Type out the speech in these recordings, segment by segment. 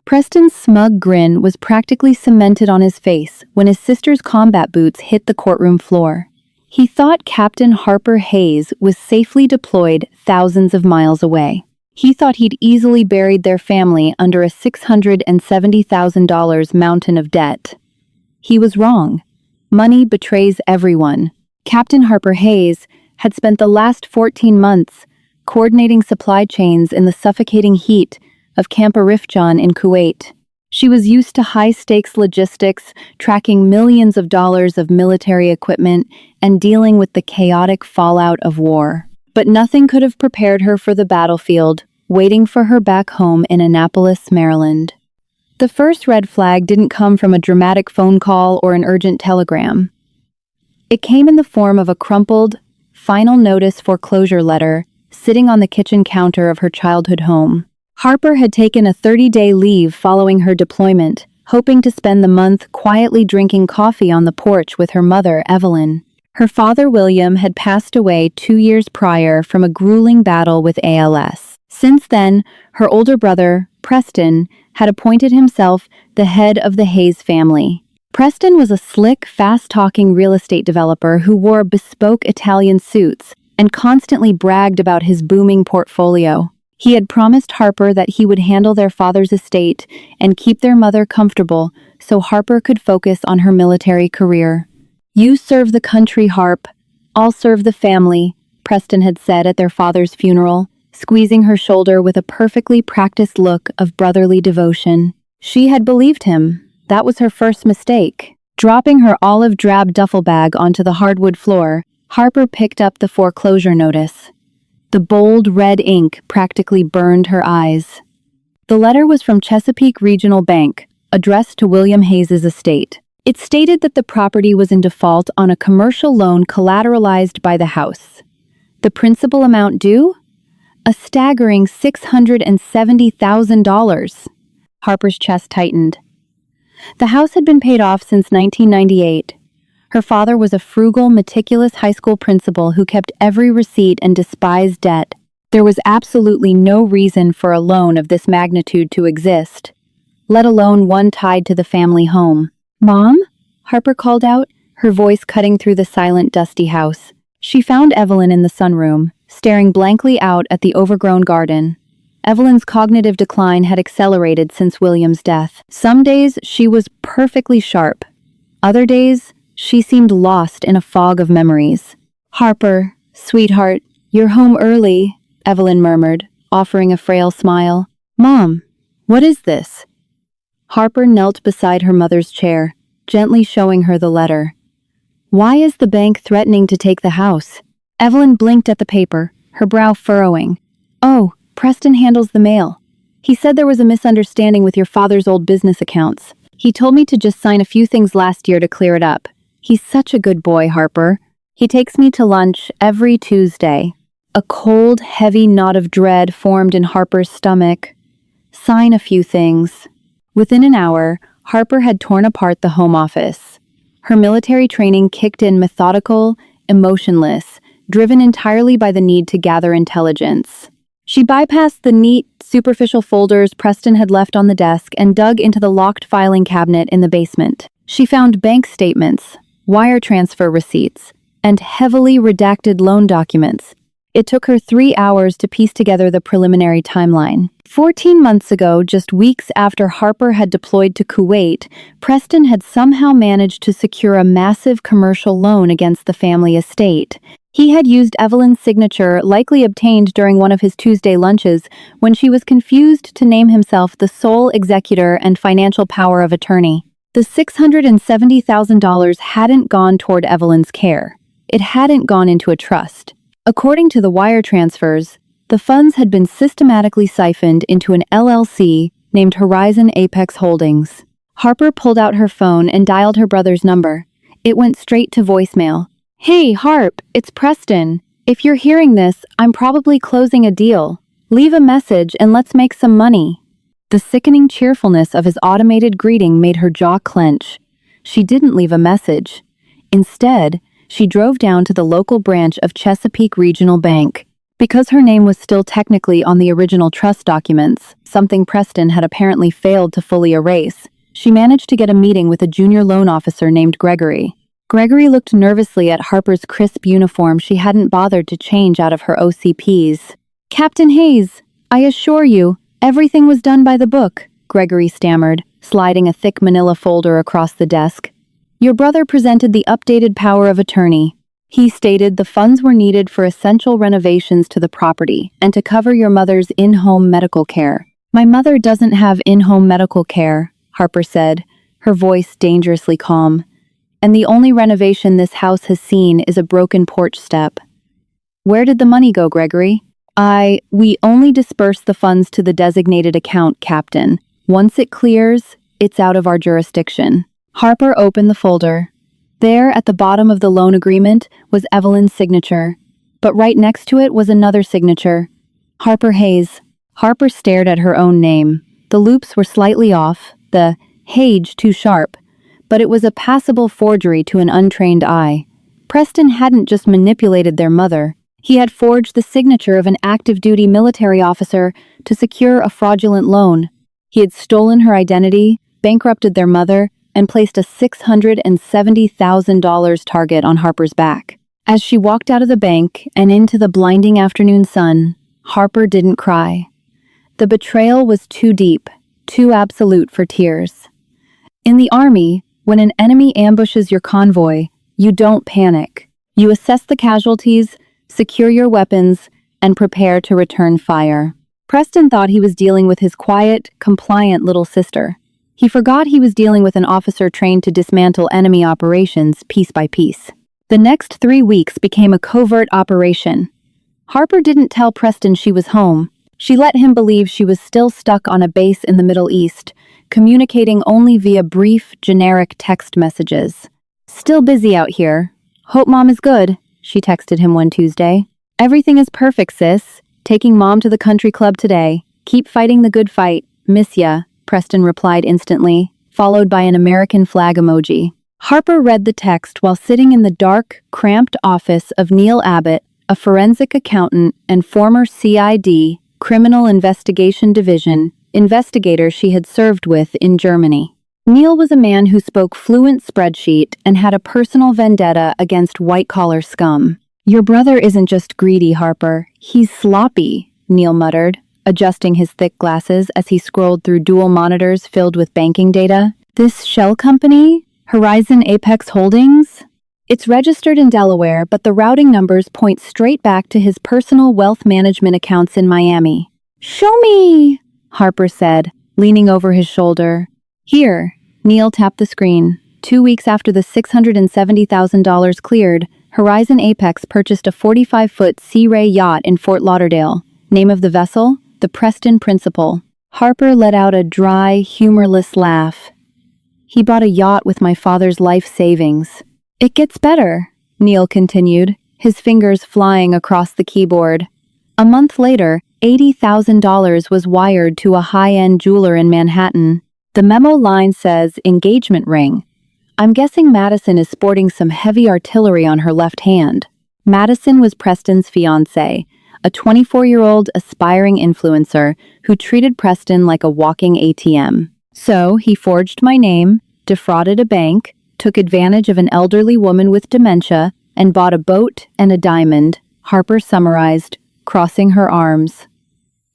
Preston's smug grin was practically cemented on his face when his sister's combat boots hit the courtroom floor. He thought Captain Harper Hayes was safely deployed thousands of miles away. He thought he'd easily buried their family under a $670,000 mountain of debt. He was wrong. Money betrays everyone. Captain Harper Hayes had spent the last 14 months coordinating supply chains in the suffocating heat of Camp Arifjan in Kuwait. She was used to high-stakes logistics, tracking millions of dollars of military equipment, and dealing with the chaotic fallout of war. But nothing could have prepared her for the battlefield, waiting for her back home in Annapolis, Maryland. The first red flag didn't come from a dramatic phone call or an urgent telegram. It came in the form of a crumpled, final notice foreclosure letter sitting on the kitchen counter of her childhood home. Harper had taken a 30-day leave following her deployment, hoping to spend the month quietly drinking coffee on the porch with her mother, Evelyn. Her father, William, had passed away 2 years prior from a grueling battle with ALS. Since then, her older brother, Preston, had appointed himself the head of the Hayes family. Preston was a slick, fast-talking real estate developer who wore bespoke Italian suits and constantly bragged about his booming portfolio. He had promised Harper that he would handle their father's estate and keep their mother comfortable so Harper could focus on her military career. "You serve the country, Harp. I'll serve the family," Preston had said at their father's funeral, squeezing her shoulder with a perfectly practiced look of brotherly devotion. She had believed him. That was her first mistake. Dropping her olive drab duffel bag onto the hardwood floor, Harper picked up the foreclosure notice. The bold red ink practically burned her eyes. The letter was from Chesapeake Regional Bank, addressed to William Hayes's estate. It stated that the property was in default on a commercial loan collateralized by the house. The principal amount due? A staggering $670,000. Harper's chest tightened. The house had been paid off since 1998. Her father was a frugal, meticulous high school principal who kept every receipt and despised debt. There was absolutely no reason for a loan of this magnitude to exist, let alone one tied to the family home. "Mom?" Harper called out, her voice cutting through the silent, dusty house. She found Evelyn in the sunroom, staring blankly out at the overgrown garden. Evelyn's cognitive decline had accelerated since William's death. Some days she was perfectly sharp. Other days, she seemed lost in a fog of memories. "Harper, sweetheart, you're home early," Evelyn murmured, offering a frail smile. "Mom, what is this?" Harper knelt beside her mother's chair, gently showing her the letter. "Why is the bank threatening to take the house?" Evelyn blinked at the paper, her brow furrowing. "Oh, Preston handles the mail. He said there was a misunderstanding with your father's old business accounts. He told me to just sign a few things last year to clear it up. He's such a good boy, Harper. He takes me to lunch every Tuesday." A cold, heavy knot of dread formed in Harper's stomach. Sign a few things. Within an hour, Harper had torn apart the home office. Her military training kicked in methodical, emotionless, driven entirely by the need to gather intelligence. She bypassed the neat, superficial folders Preston had left on the desk and dug into the locked filing cabinet in the basement. She found bank statements, wire transfer receipts, and heavily redacted loan documents. It took her 3 hours to piece together the preliminary timeline. 14 months ago, just weeks after Harper had deployed to Kuwait, Preston had somehow managed to secure a massive commercial loan against the family estate. He had used Evelyn's signature, likely obtained during one of his Tuesday lunches, when she was confused to name himself the sole executor and financial power of attorney. The $670,000 hadn't gone toward Evelyn's care. It hadn't gone into a trust. According to the wire transfers, the funds had been systematically siphoned into an LLC named Horizon Apex Holdings. Harper pulled out her phone and dialed her brother's number. It went straight to voicemail. "Hey, Harp, it's Preston. If you're hearing this, I'm probably closing a deal. Leave a message and let's make some money." The sickening cheerfulness of his automated greeting made her jaw clench. She didn't leave a message. Instead, she drove down to the local branch of Chesapeake Regional Bank. Because her name was still technically on the original trust documents, something Preston had apparently failed to fully erase, she managed to get a meeting with a junior loan officer named Gregory. Gregory looked nervously at Harper's crisp uniform she hadn't bothered to change out of her OCPs. "Captain Hayes, I assure you, everything was done by the book," Gregory stammered, sliding a thick manila folder across the desk. "Your brother presented the updated power of attorney. He stated the funds were needed for essential renovations to the property and to cover your mother's in-home medical care." "My mother doesn't have in-home medical care," Harper said, her voice dangerously calm. "And the only renovation this house has seen is a broken porch step." "Where did the money go, Gregory?" We only disperse the funds to the designated account, Captain. Once it clears, it's out of our jurisdiction." Harper opened the folder. There, at the bottom of the loan agreement, was Evelyn's signature. But right next to it was another signature. Harper Hayes. Harper stared at her own name. The loops were slightly off, the Hage too sharp, but it was a passable forgery to an untrained eye. Preston hadn't just manipulated their mother. He had forged the signature of an active-duty military officer to secure a fraudulent loan. He had stolen her identity, bankrupted their mother, and placed a $670,000 target on Harper's back. As she walked out of the bank and into the blinding afternoon sun, Harper didn't cry. The betrayal was too deep, too absolute for tears. In the Army, when an enemy ambushes your convoy, you don't panic. You assess the casualties, secure your weapons, and prepare to return fire. Preston thought he was dealing with his quiet, compliant little sister. He forgot he was dealing with an officer trained to dismantle enemy operations piece by piece. The next 3 weeks became a covert operation. Harper didn't tell Preston she was home. She let him believe she was still stuck on a base in the Middle East, communicating only via brief, generic text messages. "Still busy out here. Hope Mom is good," she texted him one Tuesday. "Everything is perfect, sis. Taking Mom to the country club today. Keep fighting the good fight. Miss ya," Preston replied instantly, followed by an American flag emoji. Harper read the text while sitting in the dark, cramped office of Neil Abbott, a forensic accountant and former CID, Criminal Investigation Division, investigator she had served with in Germany. Neil was a man who spoke fluent spreadsheet and had a personal vendetta against white-collar scum. "Your brother isn't just greedy, Harper. He's sloppy," Neil muttered, adjusting his thick glasses as he scrolled through dual monitors filled with banking data. "This shell company? Horizon Apex Holdings? It's registered in Delaware, but the routing numbers point straight back to his personal wealth management accounts in Miami." "Show me," Harper said, leaning over his shoulder. "Here." Neil tapped the screen. 2 weeks after the $670,000 cleared, Horizon Apex purchased a 45-foot Sea Ray yacht in Fort Lauderdale. Name of the vessel? The Preston Principal. Harper let out a dry, humorless laugh. "He bought a yacht with my father's life savings." "It gets better," Neil continued, his fingers flying across the keyboard. A month later, $80,000 was wired to a high-end jeweler in Manhattan. The memo line says, "Engagement ring." I'm guessing Madison is sporting some heavy artillery on her left hand. Madison was Preston's fiancée, a 24-year-old aspiring influencer who treated Preston like a walking ATM. So he forged my name, defrauded a bank, took advantage of an elderly woman with dementia, and bought a boat and a diamond, Harper summarized, crossing her arms.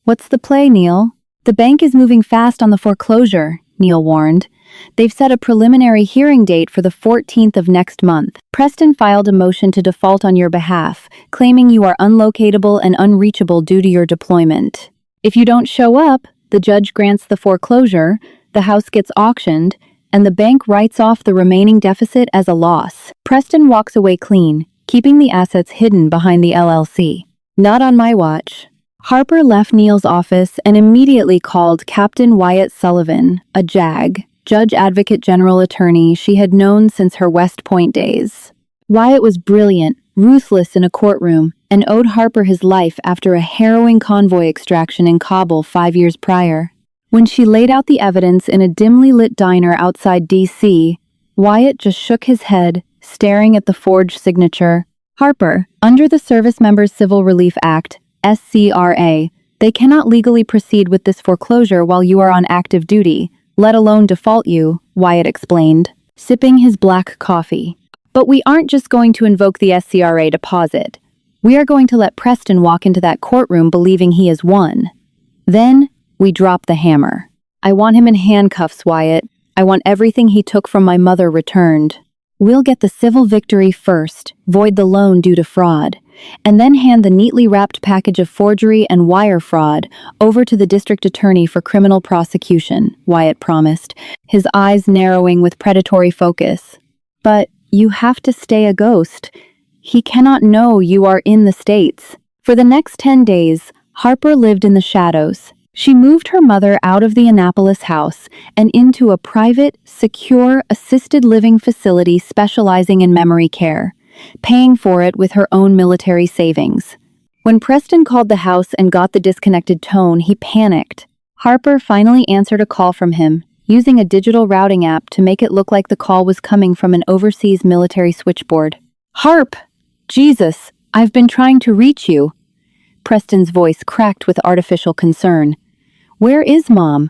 "What's the play, Neil?" "The bank is moving fast on the foreclosure," Neil warned. "They've set a preliminary hearing date for the 14th of next month. Preston filed a motion to default on your behalf, claiming you are unlocatable and unreachable due to your deployment. If you don't show up, the judge grants the foreclosure, the house gets auctioned, and the bank writes off the remaining deficit as a loss. Preston walks away clean, keeping the assets hidden behind the LLC. Not on my watch." Harper left Neil's office and immediately called Captain Wyatt Sullivan, a JAG, Judge Advocate General Attorney she had known since her West Point days. Wyatt was brilliant, ruthless in a courtroom, and owed Harper his life after a harrowing convoy extraction in Kabul 5 years prior. When she laid out the evidence in a dimly lit diner outside D.C., Wyatt just shook his head, staring at the forged signature. "Harper, under the Service Members Civil Relief Act, SCRA. They cannot legally proceed with this foreclosure while you are on active duty, let alone default you, Wyatt explained, sipping his black coffee. But we aren't just going to invoke the SCRA deposit. We are going to let Preston walk into that courtroom believing he has won. Then, we drop the hammer. I want him in handcuffs, Wyatt. I want everything he took from my mother returned. We'll get the civil victory first, void the loan due to fraud, and then hand the neatly wrapped package of forgery and wire fraud over to the district attorney for criminal prosecution, Wyatt promised, his eyes narrowing with predatory focus. But you have to stay a ghost. He cannot know you are in the States. For the next 10 days, Harper lived in the shadows. She moved her mother out of the Annapolis house and into a private, secure, assisted living facility specializing in memory care, paying for it with her own military savings. When Preston called the house and got the disconnected tone, he panicked. Harper finally answered a call from him, using a digital routing app to make it look like the call was coming from an overseas military switchboard. "Harp! Jesus, I've been trying to reach you." Preston's voice cracked with artificial concern. "Where is Mom?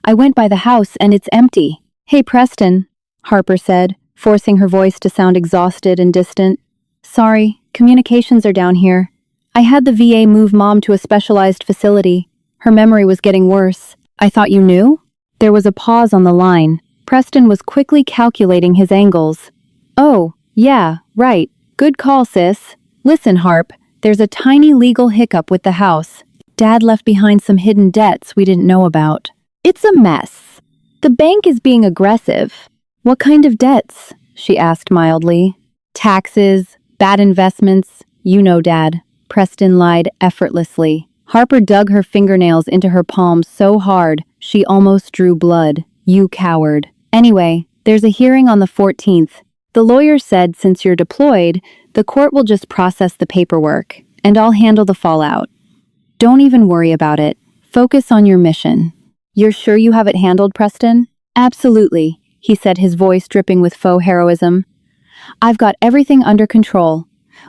I went by the house and it's empty." "Hey, Preston," Harper said, forcing her voice to sound exhausted and distant. "Sorry, communications are down here. I had the VA move Mom to a specialized facility. Her memory was getting worse. I thought you knew?" There was a pause on the line. Preston was quickly calculating his angles. "Oh, yeah, right. Good call, sis. Listen, Harp, there's a tiny legal hiccup with the house. Dad left behind some hidden debts we didn't know about. It's a mess. The bank is being aggressive." "What kind of debts?" she asked mildly. "Taxes, bad investments, you know, Dad," Preston lied effortlessly. Harper dug her fingernails into her palms so hard, she almost drew blood. "You coward. Anyway, there's a hearing on the 14th. The lawyer said since you're deployed, the court will just process the paperwork, and I'll handle the fallout. Don't even worry about it. Focus on your mission." "You're sure you have it handled, Preston?" "Absolutely," he said, his voice dripping with faux heroism. "I've got everything under control.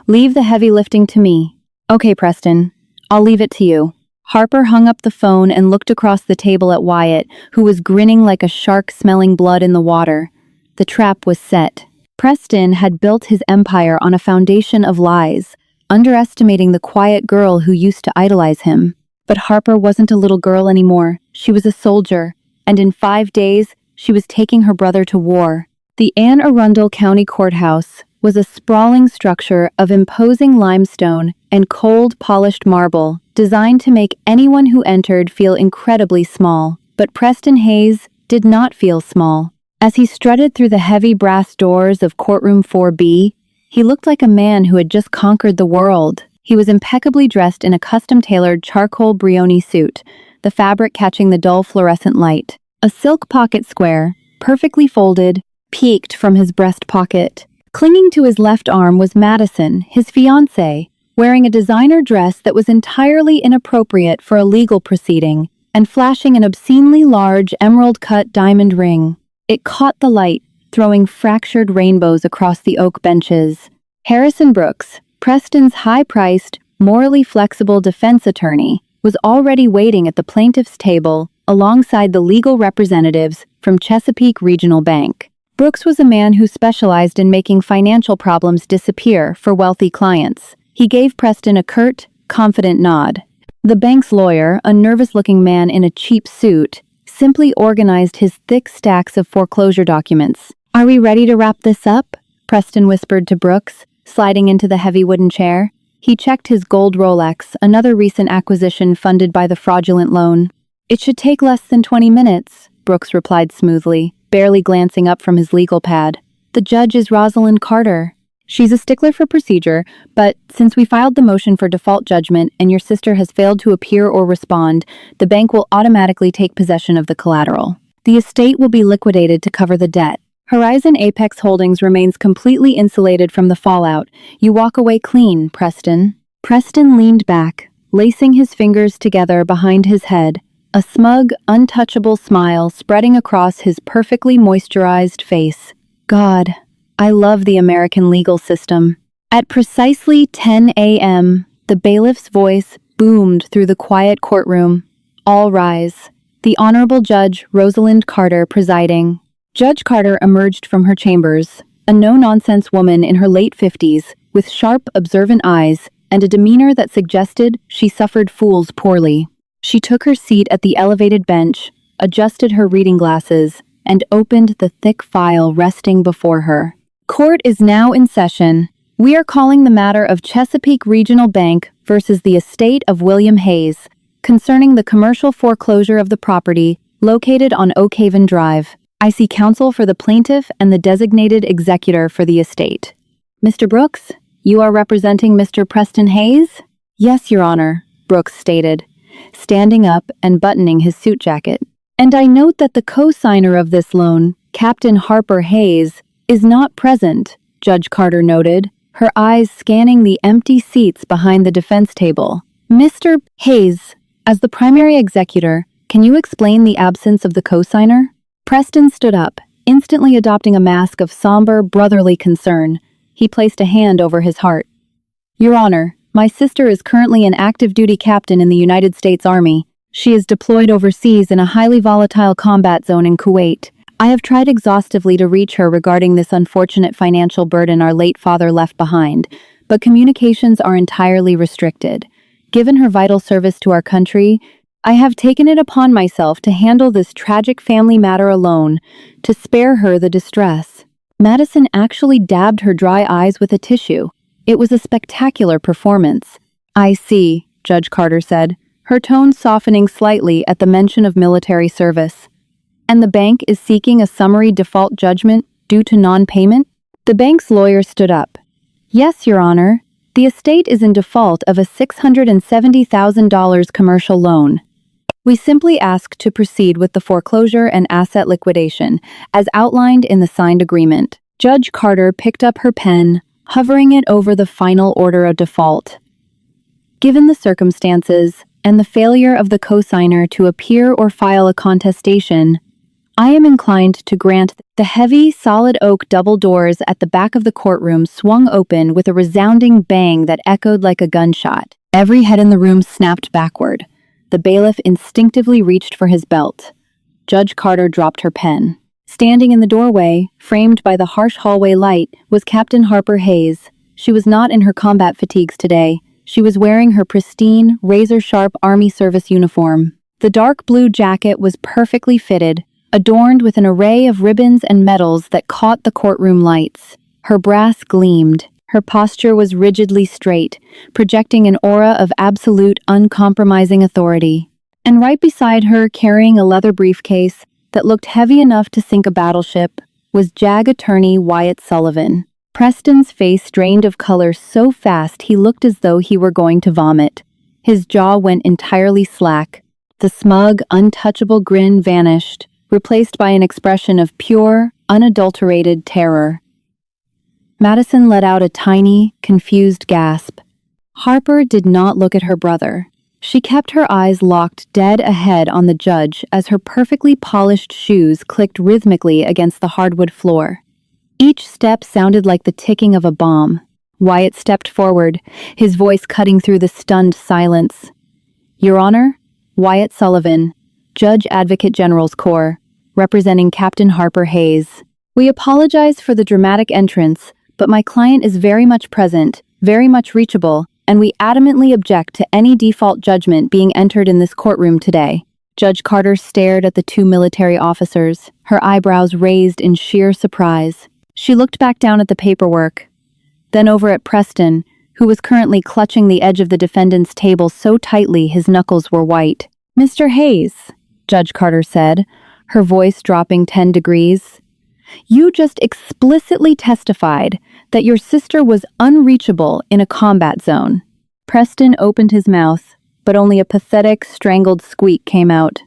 Leave the heavy lifting to me." "Okay, Preston. I'll leave it to you." Harper hung up the phone and looked across the table at Wyatt, who was grinning like a shark smelling blood in the water. The trap was set. Preston had built his empire on a foundation of lies, underestimating the quiet girl who used to idolize him. But Harper wasn't a little girl anymore. She was a soldier, and in 5 days, she was taking her brother to war. The Anne Arundel County Courthouse was a sprawling structure of imposing limestone and cold, polished marble, designed to make anyone who entered feel incredibly small. But Preston Hayes did not feel small. As he strutted through the heavy brass doors of courtroom 4B, he looked like a man who had just conquered the world. He was impeccably dressed in a custom-tailored charcoal Brioni suit, the fabric catching the dull fluorescent light. A silk pocket square, perfectly folded, peeked from his breast pocket. Clinging to his left arm was Madison, his fiancée, wearing a designer dress that was entirely inappropriate for a legal proceeding, and flashing an obscenely large emerald-cut diamond ring. It caught the light, throwing fractured rainbows across the oak benches. Harrison Brooks, Preston's high-priced, morally flexible defense attorney, was already waiting at the plaintiff's table alongside the legal representatives from Chesapeake Regional Bank. Brooks was a man who specialized in making financial problems disappear for wealthy clients. He gave Preston a curt, confident nod. The bank's lawyer, a nervous-looking man in a cheap suit, simply organized his thick stacks of foreclosure documents. "Are we ready to wrap this up?" Preston whispered to Brooks, sliding into the heavy wooden chair. He checked his gold Rolex, another recent acquisition funded by the fraudulent loan. "It should take less than 20 minutes, Brooks replied smoothly, barely glancing up from his legal pad. "The judge is Rosalind Carter. She's a stickler for procedure, but since we filed the motion for default judgment and your sister has failed to appear or respond, the bank will automatically take possession of the collateral. The estate will be liquidated to cover the debt. Horizon Apex Holdings remains completely insulated from the fallout. You walk away clean, Preston." Preston leaned back, lacing his fingers together behind his head, a smug, untouchable smile spreading across his perfectly moisturized face. God, I love the American legal system. At precisely 10 a.m., the bailiff's voice boomed through the quiet courtroom. All rise. The Honorable Judge Rosalind Carter presiding. Judge Carter emerged from her chambers, a no-nonsense woman in her late 50s, with sharp, observant eyes and a demeanor that suggested she suffered fools poorly. She took her seat at the elevated bench, adjusted her reading glasses, and opened the thick file resting before her. Court is now in session. We are calling the matter of Chesapeake Regional Bank versus the estate of William Hayes, concerning the commercial foreclosure of the property located on Oak Haven Drive. I see counsel for the plaintiff and the designated executor for the estate. Mr. Brooks, you are representing Mr. Preston Hayes? Yes, Your Honor, Brooks stated, standing up and buttoning his suit jacket. And I note that the co-signer of this loan, Captain Harper Hayes, is not present, Judge Carter noted, her eyes scanning the empty seats behind the defense table. Mr. Hayes, as the primary executor, can you explain the absence of the co-signer? Preston stood up, instantly adopting a mask of somber, brotherly concern. He placed a hand over his heart. Your Honor, my sister is currently an active duty captain in the United States Army. She is deployed overseas in a highly volatile combat zone in Kuwait. I have tried exhaustively to reach her regarding this unfortunate financial burden our late father left behind, but communications are entirely restricted. Given her vital service to our country, I have taken it upon myself to handle this tragic family matter alone, to spare her the distress. Madison actually dabbed her dry eyes with a tissue. It was a spectacular performance. I see, Judge Carter said, her tone softening slightly at the mention of military service. And the bank is seeking a summary default judgment due to non-payment? The bank's lawyer stood up. Yes, Your Honor. The estate is in default of a $670,000 commercial loan. We simply ask to proceed with the foreclosure and asset liquidation, as outlined in the signed agreement. Judge Carter picked up her pen, hovering it over the final order of default. Given the circumstances and the failure of the cosigner to appear or file a contestation, I am inclined to grant the heavy, solid oak double doors at the back of the courtroom swung open with a resounding bang that echoed like a gunshot. Every head in the room snapped backward. The bailiff instinctively reached for his belt. Judge Carter dropped her pen. Standing in the doorway, framed by the harsh hallway light, was Captain Harper Hayes. She was not in her combat fatigues today. She was wearing her pristine, razor-sharp Army service uniform. The dark blue jacket was perfectly fitted, adorned with an array of ribbons and medals that caught the courtroom lights. Her brass gleamed. Her posture was rigidly straight, projecting an aura of absolute, uncompromising authority. And right beside her, carrying a leather briefcase that looked heavy enough to sink a battleship, was JAG attorney Wyatt Sullivan. Preston's face drained of color so fast he looked as though he were going to vomit. His jaw went entirely slack. The smug, untouchable grin vanished, replaced by an expression of pure, unadulterated terror. Madison let out a tiny, confused gasp. Harper did not look at her brother. She kept her eyes locked dead ahead on the judge as her perfectly polished shoes clicked rhythmically against the hardwood floor. Each step sounded like the ticking of a bomb. Wyatt stepped forward, his voice cutting through the stunned silence. Your Honor, Wyatt Sullivan, Judge Advocate General's Corps, representing Captain Harper Hayes. We apologize for the dramatic entrance, but my client is very much present, very much reachable, and we adamantly object to any default judgment being entered in this courtroom today. Judge Carter stared at the two military officers, her eyebrows raised in sheer surprise. She looked back down at the paperwork, then over at Preston, who was currently clutching the edge of the defendant's table so tightly his knuckles were white. Mr. Hayes, Judge Carter said, her voice dropping 10 degrees. You just explicitly testified that your sister was unreachable in a combat zone. Preston opened his mouth, but only a pathetic, strangled squeak came out.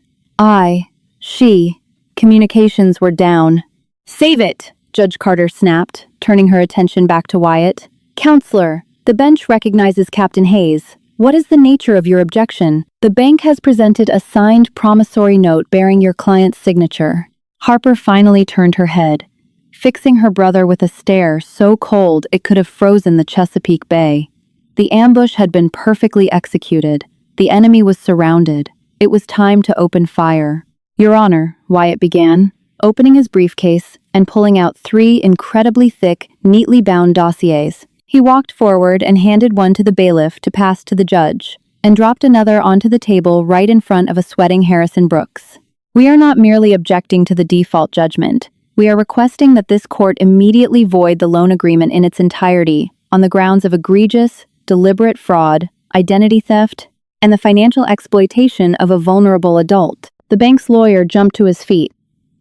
Communications were down. Save it, Judge Carter snapped, turning her attention back to Wyatt. Counselor, the bench recognizes Captain Hayes. What is the nature of your objection? The bank has presented a signed promissory note bearing your client's signature. Harper finally turned her head, fixing her brother with a stare so cold it could have frozen the Chesapeake Bay. The ambush had been perfectly executed. The enemy was surrounded. It was time to open fire. "Your Honor," Wyatt began, opening his briefcase and pulling out 3 incredibly thick, neatly bound dossiers. He walked forward and handed one to the bailiff to pass to the judge, and dropped another onto the table right in front of a sweating Harrison Brooks. "We are not merely objecting to the default judgment. We are requesting that this court immediately void the loan agreement in its entirety on the grounds of egregious, deliberate fraud, identity theft, and the financial exploitation of a vulnerable adult." The bank's lawyer jumped to his feet.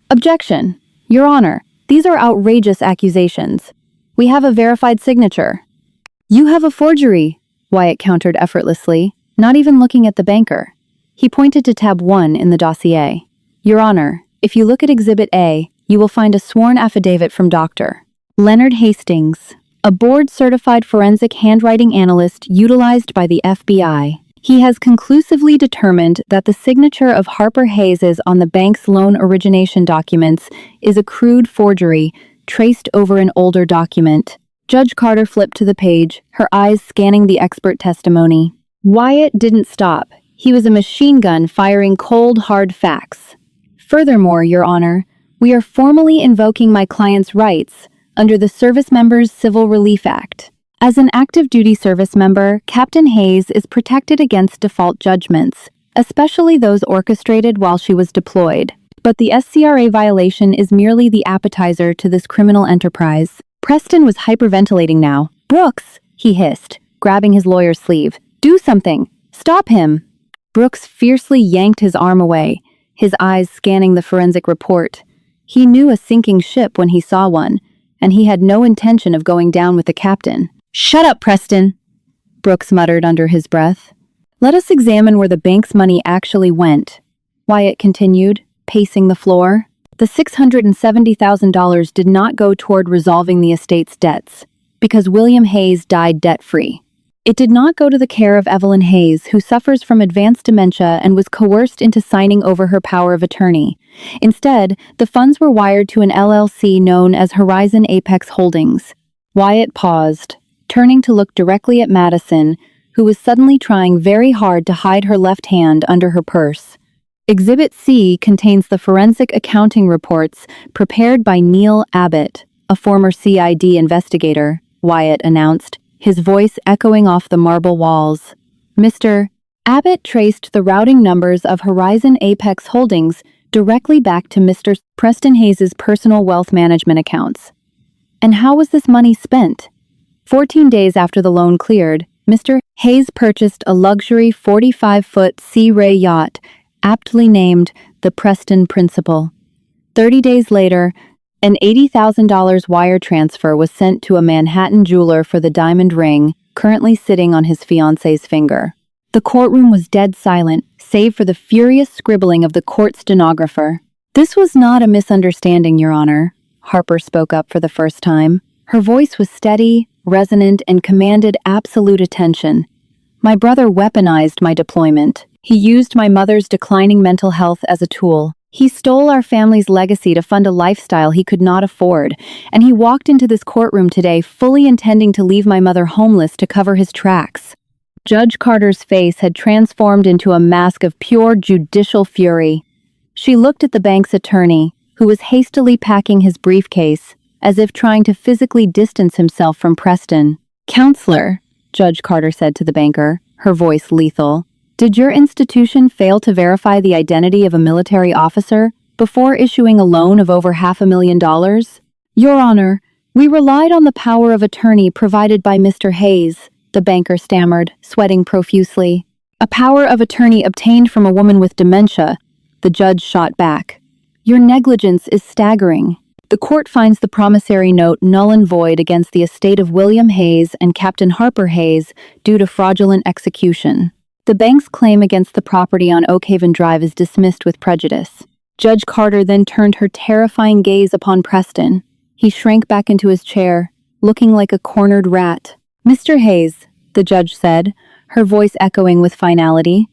"Objection! Your Honor, these are outrageous accusations. We have a verified signature." "You have a forgery," Wyatt countered effortlessly, not even looking at the banker. He pointed to tab 1 in the dossier. "Your Honor, if you look at Exhibit A, you will find a sworn affidavit from Dr. Leonard Hastings, a board-certified forensic handwriting analyst utilized by the FBI. He has conclusively determined that the signature of Harper Hayes on the bank's loan origination documents is a crude forgery traced over an older document." Judge Carter flipped to the page, her eyes scanning the expert testimony. Wyatt didn't stop. He was a machine gun firing cold, hard facts. "Furthermore, Your Honor, we are formally invoking my client's rights under the Service Members Civil Relief Act. As an active duty service member, Captain Hayes is protected against default judgments, especially those orchestrated while she was deployed. But the SCRA violation is merely the appetizer to this criminal enterprise." Preston was hyperventilating now. "Brooks," he hissed, grabbing his lawyer's sleeve. "Do something! Stop him!" Brooks fiercely yanked his arm away, his eyes scanning the forensic report. He knew a sinking ship when he saw one, and he had no intention of going down with the captain. "Shut up, Preston," Brooks muttered under his breath. "Let us examine where the bank's money actually went," Wyatt continued, pacing the floor. The $670,000 did not go toward resolving the estate's debts, because William Hayes died debt-free. It did not go to the care of Evelyn Hayes, who suffers from advanced dementia and was coerced into signing over her power of attorney. Instead, the funds were wired to an LLC known as Horizon Apex Holdings. Wyatt paused, turning to look directly at Madison, who was suddenly trying very hard to hide her left hand under her purse. Exhibit C contains the forensic accounting reports prepared by Neil Abbott, a former CID investigator, Wyatt announced, his voice echoing off the marble walls. Mr. Abbott traced the routing numbers of Horizon Apex Holdings directly back to Mr. Preston Hayes' personal wealth management accounts. And how was this money spent? 14 days after the loan cleared, Mr. Hayes purchased a luxury 45-foot Sea Ray yacht, aptly named the Preston Principal. 30 days later, an $80,000 wire transfer was sent to a Manhattan jeweler for the diamond ring currently sitting on his fiancée's finger. The courtroom was dead silent, save for the furious scribbling of the court stenographer. "This was not a misunderstanding, Your Honor," Harper spoke up for the first time. Her voice was steady, resonant, and commanded absolute attention. "My brother weaponized my deployment. He used my mother's declining mental health as a tool. He stole our family's legacy to fund a lifestyle he could not afford, and he walked into this courtroom today fully intending to leave my mother homeless to cover his tracks." Judge Carter's face had transformed into a mask of pure judicial fury. She looked at the bank's attorney, who was hastily packing his briefcase, as if trying to physically distance himself from Preston. "Counselor," Judge Carter said to the banker, her voice lethal, "did your institution fail to verify the identity of a military officer before issuing a loan of over $500,000? "Your Honor, we relied on the power of attorney provided by Mr. Hayes," the banker stammered, sweating profusely. "A power of attorney obtained from a woman with dementia," the judge shot back. "Your negligence is staggering. The court finds the promissory note null and void against the estate of William Hayes and Captain Harper Hayes due to fraudulent execution. The bank's claim against the property on Oakhaven Drive is dismissed with prejudice." Judge Carter then turned her terrifying gaze upon Preston. He shrank back into his chair, looking like a cornered rat. "Mr. Hayes," the judge said, her voice echoing with finality,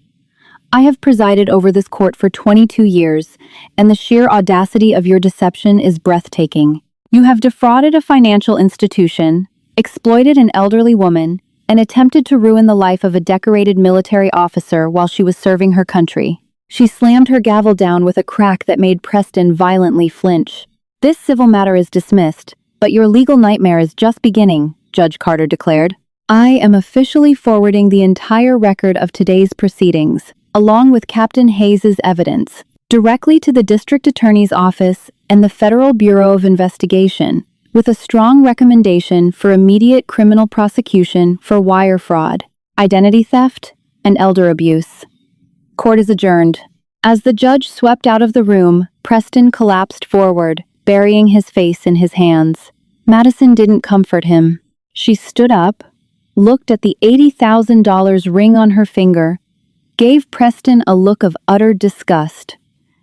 "I have presided over this court for 22 years, and the sheer audacity of your deception is breathtaking. You have defrauded a financial institution, exploited an elderly woman, and attempted to ruin the life of a decorated military officer while she was serving her country. She slammed her gavel down with a crack that made Preston violently flinch. "This civil matter is dismissed, but your legal nightmare is just beginning," Judge Carter declared. "I am officially forwarding the entire record of today's proceedings, along with Captain Hayes's evidence, directly to the District Attorney's Office and the Federal Bureau of Investigation, with a strong recommendation for immediate criminal prosecution for wire fraud, identity theft, and elder abuse. Court is adjourned." As the judge swept out of the room, Preston collapsed forward, burying his face in his hands. Madison didn't comfort him. She stood up, looked at the $80,000 ring on her finger, gave Preston a look of utter disgust,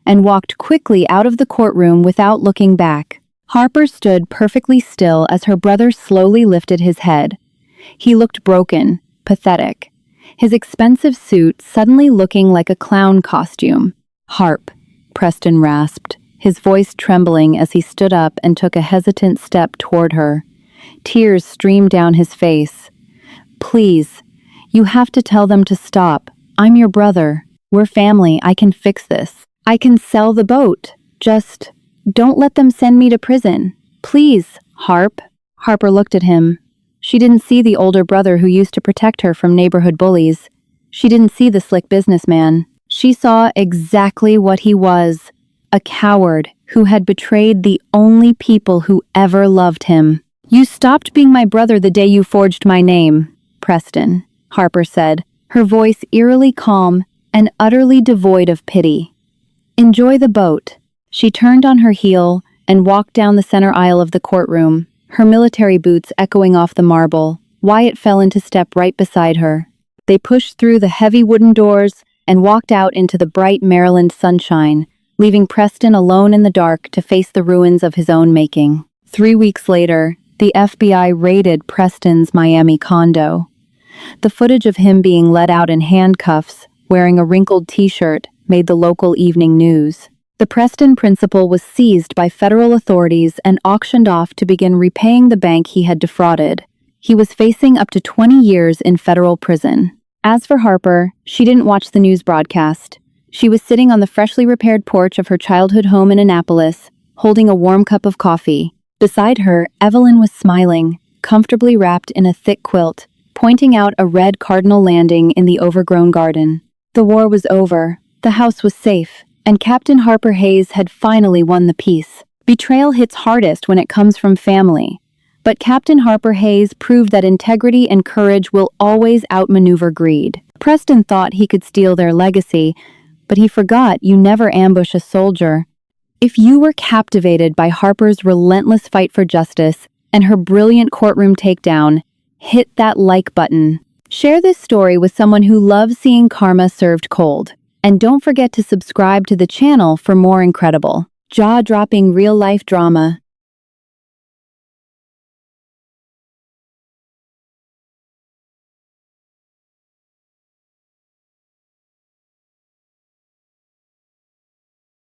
and walked quickly out of the courtroom without looking back. Harper stood perfectly still as her brother slowly lifted his head. He looked broken, pathetic, his expensive suit suddenly looking like a clown costume. "Harp," Preston rasped, his voice trembling as he stood up and took a hesitant step toward her. Tears streamed down his face. "Please, you have to tell them to stop. I'm your brother. We're family. I can fix this. I can sell the boat. Just don't let them send me to prison. Please, Harp." Harper looked at him. She didn't see the older brother who used to protect her from neighborhood bullies. She didn't see the slick businessman. She saw exactly what he was, a coward who had betrayed the only people who ever loved him. "You stopped being my brother the day you forged my name, Preston," Harper said, her voice eerily calm and utterly devoid of pity. "Enjoy the boat." She turned on her heel and walked down the center aisle of the courtroom, her military boots echoing off the marble. Wyatt fell into step right beside her. They pushed through the heavy wooden doors and walked out into the bright Maryland sunshine, leaving Preston alone in the dark to face the ruins of his own making. 3 weeks later, the FBI raided Preston's Miami condo. The footage of him being let out in handcuffs, wearing a wrinkled t-shirt, made the local evening news. The Preston principal was seized by federal authorities and auctioned off to begin repaying the bank he had defrauded. He was facing up to 20 years in federal prison. As for Harper, she didn't watch the news broadcast. She was sitting on the freshly repaired porch of her childhood home in Annapolis, holding a warm cup of coffee. Beside her, Evelyn was smiling, comfortably wrapped in a thick quilt, pointing out a red cardinal landing in the overgrown garden. The war was over, the house was safe, and Captain Harper Hayes had finally won the peace. Betrayal hits hardest when it comes from family, but Captain Harper Hayes proved that integrity and courage will always outmaneuver greed. Preston thought he could steal their legacy, but he forgot you never ambush a soldier. If you were captivated by Harper's relentless fight for justice and her brilliant courtroom takedown, hit that like button. Share this story with someone who loves seeing karma served cold. And don't forget to subscribe to the channel for more incredible, jaw-dropping real-life drama.